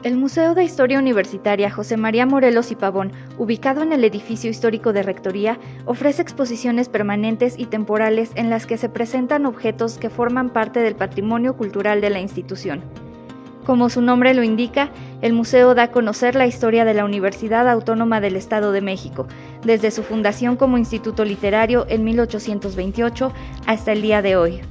El Museo de Historia Universitaria José María Morelos y Pavón, ubicado en el edificio histórico de Rectoría, ofrece exposiciones permanentes y temporales en las que se presentan objetos que forman parte del patrimonio cultural de la institución. Como su nombre lo indica, el museo da a conocer la historia de la Universidad Autónoma del Estado de México, desde su fundación como instituto literario en 1828 hasta el día de hoy.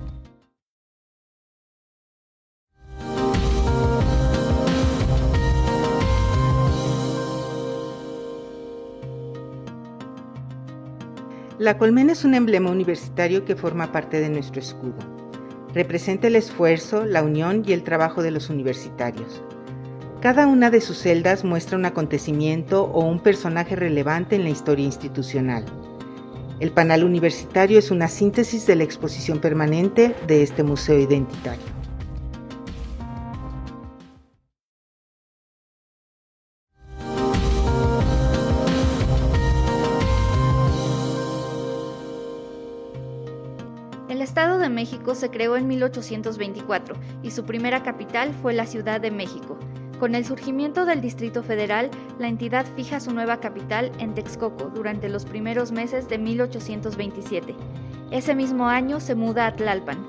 La colmena es un emblema universitario que forma parte de nuestro escudo. Representa el esfuerzo, la unión y el trabajo de los universitarios. Cada una de sus celdas muestra un acontecimiento o un personaje relevante en la historia institucional. El panal universitario es una síntesis de la exposición permanente de este museo identitario. El Estado de México se creó en 1824 y su primera capital fue la Ciudad de México. Con el surgimiento del Distrito Federal, la entidad fija su nueva capital en Texcoco durante los primeros meses de 1827. Ese mismo año se muda a Tlalpan.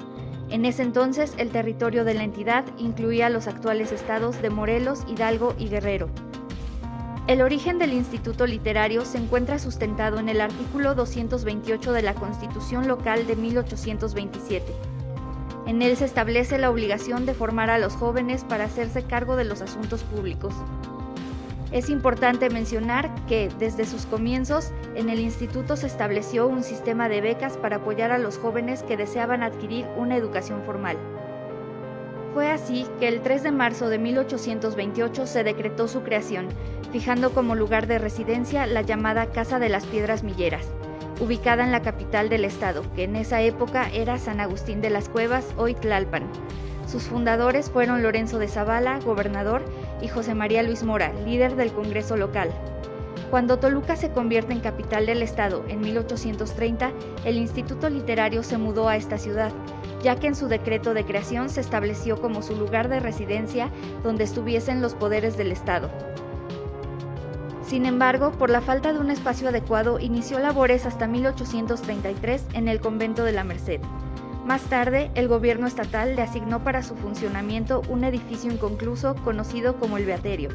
En ese entonces, el territorio de la entidad incluía los actuales estados de Morelos, Hidalgo y Guerrero. El origen del Instituto Literario se encuentra sustentado en el artículo 228 de la Constitución Local de 1827. En él se establece la obligación de formar a los jóvenes para hacerse cargo de los asuntos públicos. Es importante mencionar que, desde sus comienzos, en el instituto se estableció un sistema de becas para apoyar a los jóvenes que deseaban adquirir una educación formal. Fue así que el 3 de marzo de 1828 se decretó su creación, fijando como lugar de residencia la llamada Casa de las Piedras Milleras, ubicada en la capital del estado, que en esa época era San Agustín de las Cuevas, hoy Tlalpan. Sus fundadores fueron Lorenzo de Zavala, gobernador, y José María Luis Mora, líder del Congreso local. Cuando Toluca se convierte en capital del estado en 1830, el Instituto Literario se mudó a esta ciudad, ya que en su decreto de creación se estableció como su lugar de residencia donde estuviesen los poderes del estado. Sin embargo, por la falta de un espacio adecuado, inició labores hasta 1833 en el convento de la Merced. Más tarde, el gobierno estatal le asignó para su funcionamiento un edificio inconcluso conocido como el Beaterio.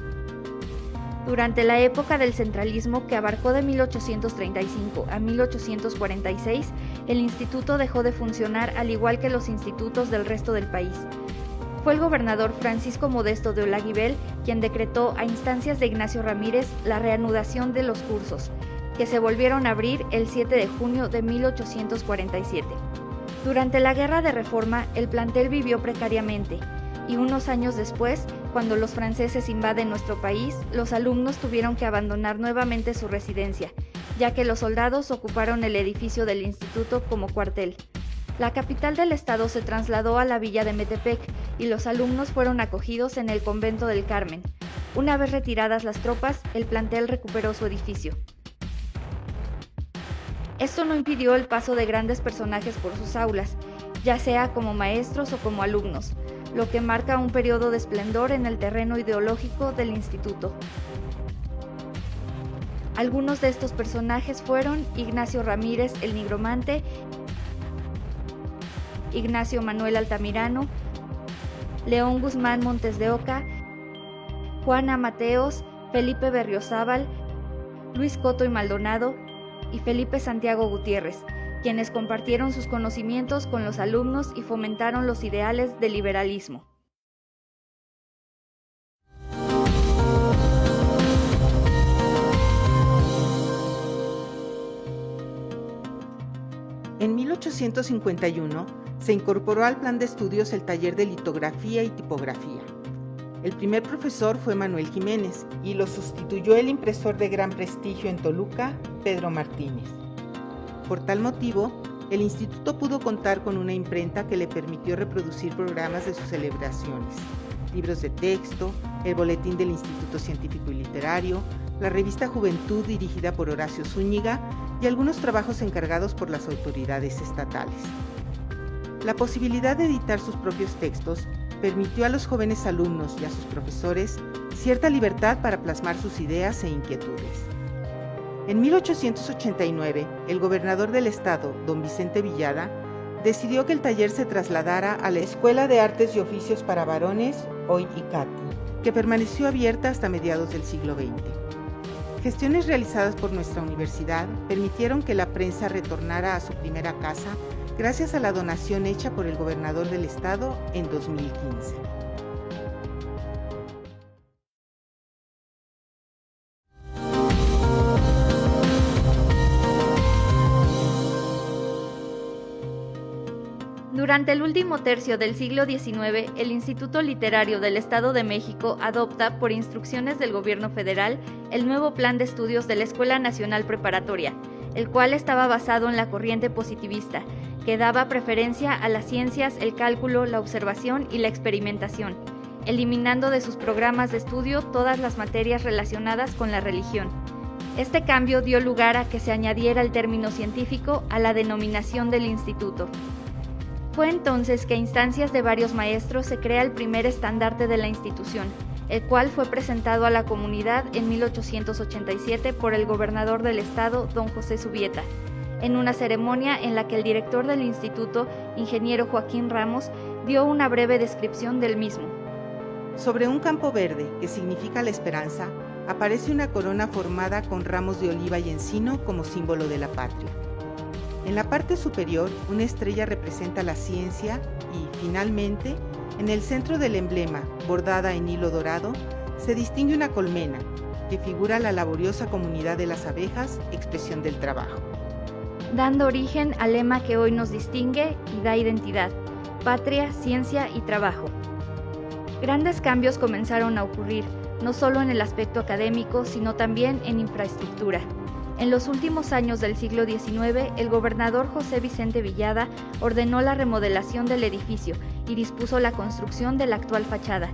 Durante la época del centralismo, que abarcó de 1835 a 1846, el instituto dejó de funcionar al igual que los institutos del resto del país. Fue el gobernador Francisco Modesto de Olaguibel quien decretó a instancias de Ignacio Ramírez la reanudación de los cursos, que se volvieron a abrir el 7 de junio de 1847. Durante la Guerra de Reforma, el plantel vivió precariamente, y unos años después, cuando los franceses invaden nuestro país, los alumnos tuvieron que abandonar nuevamente su residencia, ya que los soldados ocuparon el edificio del instituto como cuartel. La capital del estado se trasladó a la villa de Metepec y los alumnos fueron acogidos en el convento del Carmen. Una vez retiradas las tropas, el plantel recuperó su edificio. Esto no impidió el paso de grandes personajes por sus aulas, ya sea como maestros o como alumnos, lo que marca un periodo de esplendor en el terreno ideológico del instituto. Algunos de estos personajes fueron Ignacio Ramírez el Nigromante, Ignacio Manuel Altamirano, León Guzmán Montes de Oca, Juana Mateos, Felipe Berriozábal, Luis Coto y Maldonado y Felipe Santiago Gutiérrez, quienes compartieron sus conocimientos con los alumnos y fomentaron los ideales del liberalismo. En 1851 se incorporó al plan de estudios el taller de litografía y tipografía. El primer profesor fue Manuel Jiménez y lo sustituyó el impresor de gran prestigio en Toluca, Pedro Martínez. Por tal motivo, el instituto pudo contar con una imprenta que le permitió reproducir programas de sus celebraciones, libros de texto, el boletín del Instituto Científico y Literario, la revista Juventud dirigida por Horacio Zúñiga y algunos trabajos encargados por las autoridades estatales. La posibilidad de editar sus propios textos permitió a los jóvenes alumnos y a sus profesores cierta libertad para plasmar sus ideas e inquietudes. En 1889, el gobernador del estado, don Vicente Villada, decidió que el taller se trasladara a la Escuela de Artes y Oficios para Varones, hoy ICATI, que permaneció abierta hasta mediados del siglo XX. Gestiones realizadas por nuestra universidad permitieron que la prensa retornara a su primera casa gracias a la donación hecha por el gobernador del estado en 2015. Durante el último tercio del siglo XIX, el Instituto Literario del Estado de México adopta, por instrucciones del gobierno federal, el nuevo Plan de Estudios de la Escuela Nacional Preparatoria, el cual estaba basado en la corriente positivista, que daba preferencia a las ciencias, el cálculo, la observación y la experimentación, eliminando de sus programas de estudio todas las materias relacionadas con la religión. Este cambio dio lugar a que se añadiera el término científico a la denominación del instituto. Fue entonces que a instancias de varios maestros se crea el primer estandarte de la institución, el cual fue presentado a la comunidad en 1887 por el gobernador del estado, don José Zubieta, en una ceremonia en la que el director del instituto, ingeniero Joaquín Ramos, dio una breve descripción del mismo. Sobre un campo verde, que significa la esperanza, aparece una corona formada con ramos de oliva y encino como símbolo de la patria. En la parte superior, una estrella representa la ciencia y, finalmente, en el centro del emblema, bordada en hilo dorado, se distingue una colmena, que figura la laboriosa comunidad de las abejas, expresión del trabajo. Dando origen al lema que hoy nos distingue y da identidad: patria, ciencia y trabajo. Grandes cambios comenzaron a ocurrir, no solo en el aspecto académico, sino también en infraestructura. En los últimos años del siglo XIX, el gobernador José Vicente Villada ordenó la remodelación del edificio y dispuso la construcción de la actual fachada.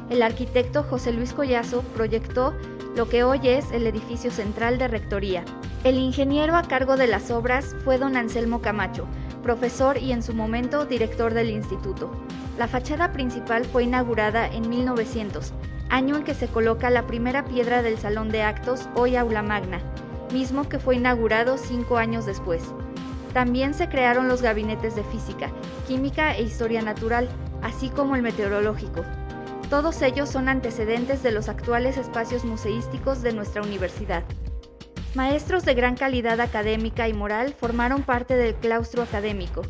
El arquitecto José Luis Collazo proyectó lo que hoy es el edificio central de Rectoría. El ingeniero a cargo de las obras fue don Anselmo Camacho, profesor y en su momento director del instituto. La fachada principal fue inaugurada en 1900, año en que se coloca la primera piedra del Salón de Actos, hoy Aula Magna, mismo que fue inaugurado 5 años después. También se crearon los gabinetes de física, química e historia natural, así como el meteorológico. Todos ellos son antecedentes de los actuales espacios museísticos de nuestra universidad. Maestros de gran calidad académica y moral formaron parte del claustro académico.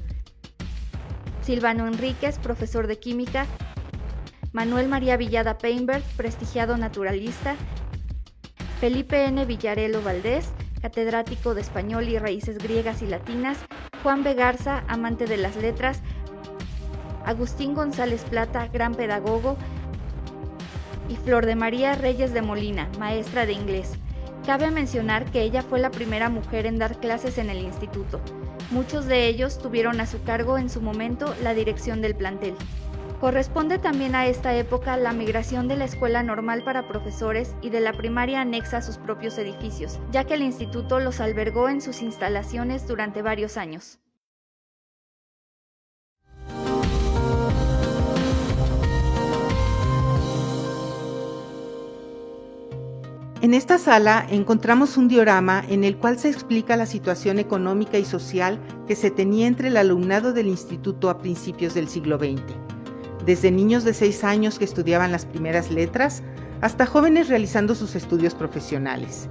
Silvano Enríquez, profesor de química; Manuel María Villada Peinberg, prestigiado naturalista; Felipe N. Villarelo Valdés, catedrático de español y raíces griegas y latinas; Juan B. Garza, amante de las letras; Agustín González Plata, gran pedagogo; y Flor de María Reyes de Molina, maestra de inglés. Cabe mencionar que ella fue la primera mujer en dar clases en el instituto. Muchos de ellos tuvieron a su cargo en su momento la dirección del plantel. Corresponde también a esta época la migración de la escuela normal para profesores y de la primaria anexa a sus propios edificios, ya que el instituto los albergó en sus instalaciones durante varios años. En esta sala encontramos un diorama en el cual se explica la situación económica y social que se tenía entre el alumnado del instituto a principios del siglo XX. Desde niños de 6 años que estudiaban las primeras letras, hasta jóvenes realizando sus estudios profesionales.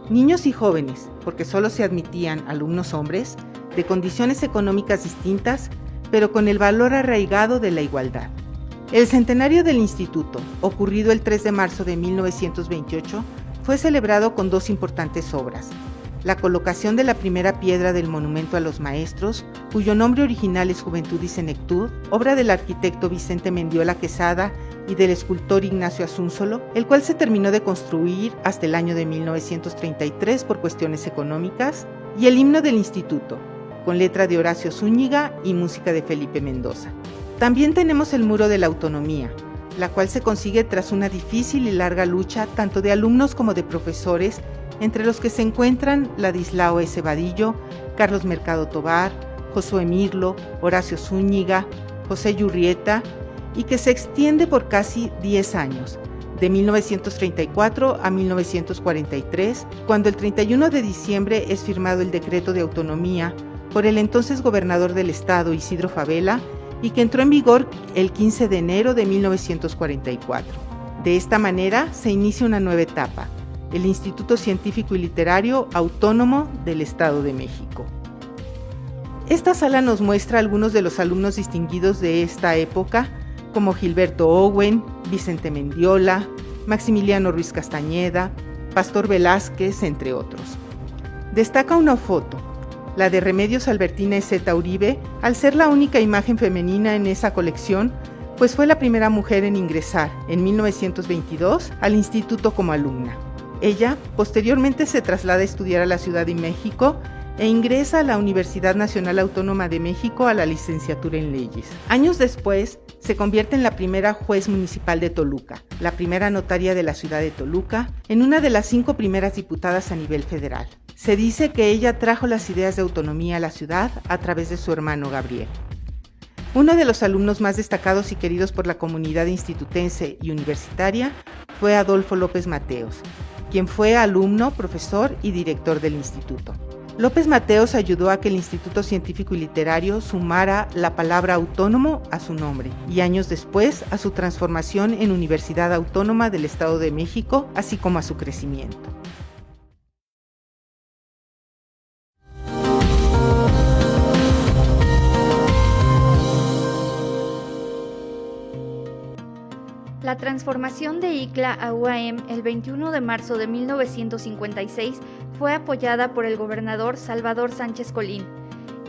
Niños y jóvenes, porque solo se admitían alumnos hombres, de condiciones económicas distintas, pero con el valor arraigado de la igualdad. El centenario del instituto, ocurrido el 3 de marzo de 1928, fue celebrado con 2 importantes obras: la colocación de la primera piedra del monumento a los maestros, cuyo nombre original es Juventud y Senectud, obra del arquitecto Vicente Mendiola Quesada y del escultor Ignacio Asúnzolo, el cual se terminó de construir hasta el año de 1933 por cuestiones económicas, y el himno del instituto, con letra de Horacio Zúñiga y música de Felipe Mendoza. También tenemos el Muro de la Autonomía, la cual se consigue tras una difícil y larga lucha tanto de alumnos como de profesores, entre los que se encuentran Ladislao S. Vadillo, Carlos Mercado Tobar, Josué Mirlo, Horacio Zúñiga, José Yurrieta y que se extiende por casi 10 años, de 1934 a 1943, cuando el 31 de diciembre es firmado el decreto de autonomía por el entonces gobernador del estado, Isidro Fabela, y que entró en vigor el 15 de enero de 1944. De esta manera se inicia una nueva etapa, el Instituto Científico y Literario Autónomo del Estado de México. Esta sala nos muestra algunos de los alumnos distinguidos de esta época, como Gilberto Owen, Vicente Mendiola, Maximiliano Ruiz Castañeda, Pastor Velázquez, entre otros. Destaca una foto, la de Remedios Albertina Ezeta Uribe, al ser la única imagen femenina en esa colección, pues fue la primera mujer en ingresar, en 1922, al instituto como alumna. Ella, posteriormente, se traslada a estudiar a la Ciudad de México e ingresa a la Universidad Nacional Autónoma de México a la licenciatura en Leyes. Años después, se convierte en la primera juez municipal de Toluca, la primera notaria de la ciudad de Toluca, en una de las 5 primeras diputadas a nivel federal. Se dice que ella trajo las ideas de autonomía a la ciudad a través de su hermano Gabriel. Uno de los alumnos más destacados y queridos por la comunidad institutense y universitaria fue Adolfo López Mateos, quien fue alumno, profesor y director del instituto. López Mateos ayudó a que el Instituto Científico y Literario sumara la palabra autónomo a su nombre y años después a su transformación en Universidad Autónoma del Estado de México, así como a su crecimiento. La transformación de ICLA a UAM el 21 de marzo de 1956 fue apoyada por el gobernador Salvador Sánchez Colín.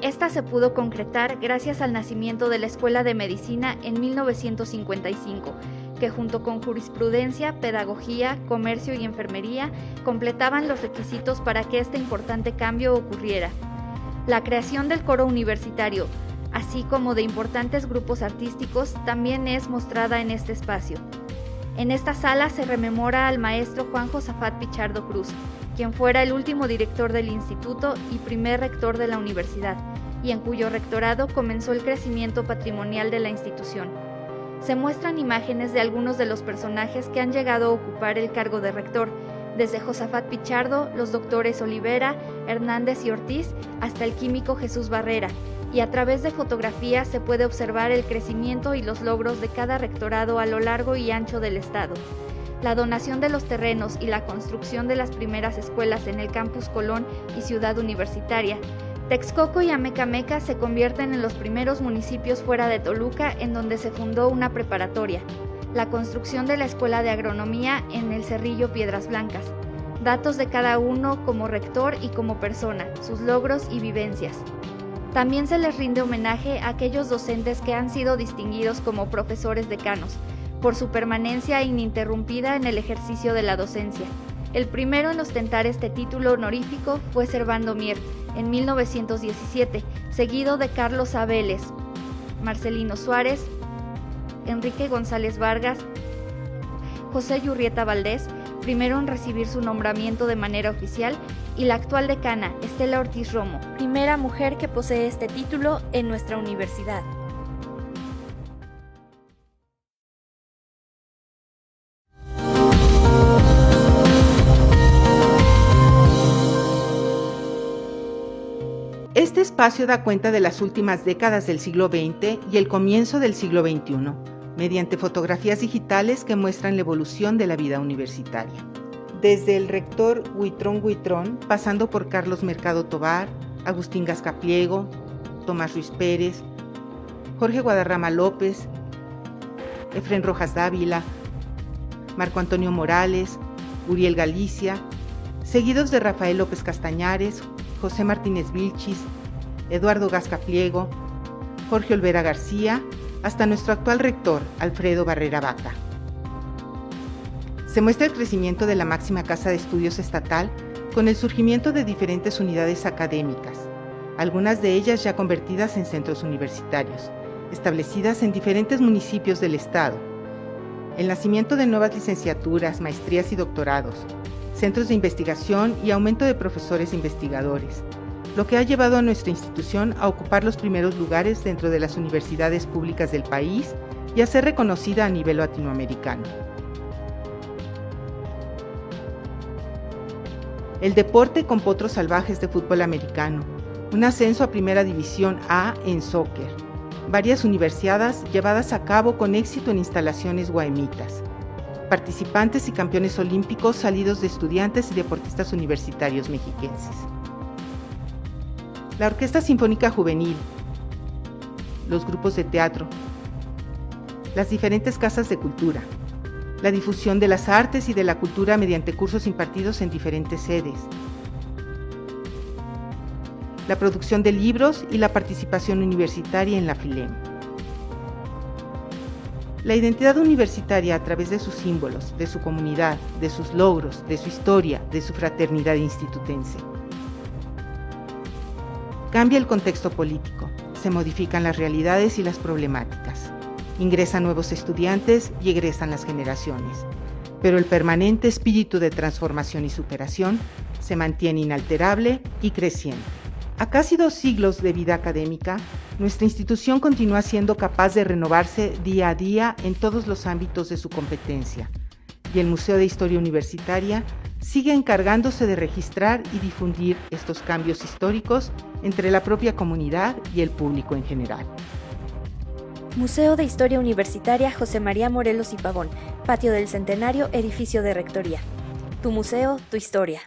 Esta se pudo concretar gracias al nacimiento de la Escuela de Medicina en 1955, que junto con jurisprudencia, pedagogía, comercio y enfermería completaban los requisitos para que este importante cambio ocurriera. La creación del coro universitario, así como de importantes grupos artísticos, también es mostrada en este espacio. En esta sala se rememora al maestro Juan Josafat Pichardo Cruz, quien fuera el último director del instituto y primer rector de la universidad, y en cuyo rectorado comenzó el crecimiento patrimonial de la institución. Se muestran imágenes de algunos de los personajes que han llegado a ocupar el cargo de rector, desde Josafat Pichardo, los doctores Olivera, Hernández y Ortiz, hasta el químico Jesús Barrera, y a través de fotografías se puede observar el crecimiento y los logros de cada rectorado a lo largo y ancho del estado. La donación de los terrenos y la construcción de las primeras escuelas en el Campus Colón y Ciudad Universitaria. Texcoco y Amecameca se convierten en los primeros municipios fuera de Toluca en donde se fundó una preparatoria. La construcción de la Escuela de Agronomía en el Cerrillo Piedras Blancas. Datos de cada uno como rector y como persona, sus logros y vivencias. También se les rinde homenaje a aquellos docentes que han sido distinguidos como profesores decanos, por su permanencia ininterrumpida en el ejercicio de la docencia. El primero en ostentar este título honorífico fue Servando Mier, en 1917, seguido de Carlos A. Vélez, Marcelino Suárez, Enrique González Vargas, José Yurrieta Valdés, primero en recibir su nombramiento de manera oficial, y la actual decana, Estela Ortiz Romo, primera mujer que posee este título en nuestra universidad. Este espacio da cuenta de las últimas décadas del siglo XX y el comienzo del siglo XXI, mediante fotografías digitales que muestran la evolución de la vida universitaria. Desde el rector Huitrón, pasando por Carlos Mercado Tobar, Agustín Gascapliego, Tomás Ruiz Pérez, Jorge Guadarrama López, Efrén Rojas Dávila, Marco Antonio Morales, Uriel Galicia, seguidos de Rafael López Castañares, José Martínez Vilchis, Eduardo Gascapliego, Jorge Olvera García, hasta nuestro actual rector, Alfredo Barrera Vaca. Se muestra el crecimiento de la máxima casa de estudios estatal con el surgimiento de diferentes unidades académicas, algunas de ellas ya convertidas en centros universitarios, establecidas en diferentes municipios del estado, el nacimiento de nuevas licenciaturas, maestrías y doctorados, centros de investigación y aumento de profesores e investigadores, lo que ha llevado a nuestra institución a ocupar los primeros lugares dentro de las universidades públicas del país y a ser reconocida a nivel latinoamericano. El deporte con Potros Salvajes de fútbol americano, un ascenso a Primera División A en soccer, varias universidades llevadas a cabo con éxito en instalaciones guaemitas, participantes y campeones olímpicos salidos de estudiantes y deportistas universitarios mexiquenses. La Orquesta Sinfónica Juvenil, los grupos de teatro, las diferentes casas de cultura, la difusión de las artes y de la cultura mediante cursos impartidos en diferentes sedes, la producción de libros y la participación universitaria en la FILEM. La identidad universitaria a través de sus símbolos, de su comunidad, de sus logros, de su historia, de su fraternidad institutense. Cambia el contexto político, se modifican las realidades y las problemáticas. Ingresan nuevos estudiantes y egresan las generaciones, pero el permanente espíritu de transformación y superación se mantiene inalterable y creciente. A casi 2 siglos de vida académica, nuestra institución continúa siendo capaz de renovarse día a día en todos los ámbitos de su competencia, y el Museo de Historia Universitaria sigue encargándose de registrar y difundir estos cambios históricos entre la propia comunidad y el público en general. Museo de Historia Universitaria José María Morelos y Pavón, Patio del Centenario, Edificio de Rectoría. Tu museo, tu historia.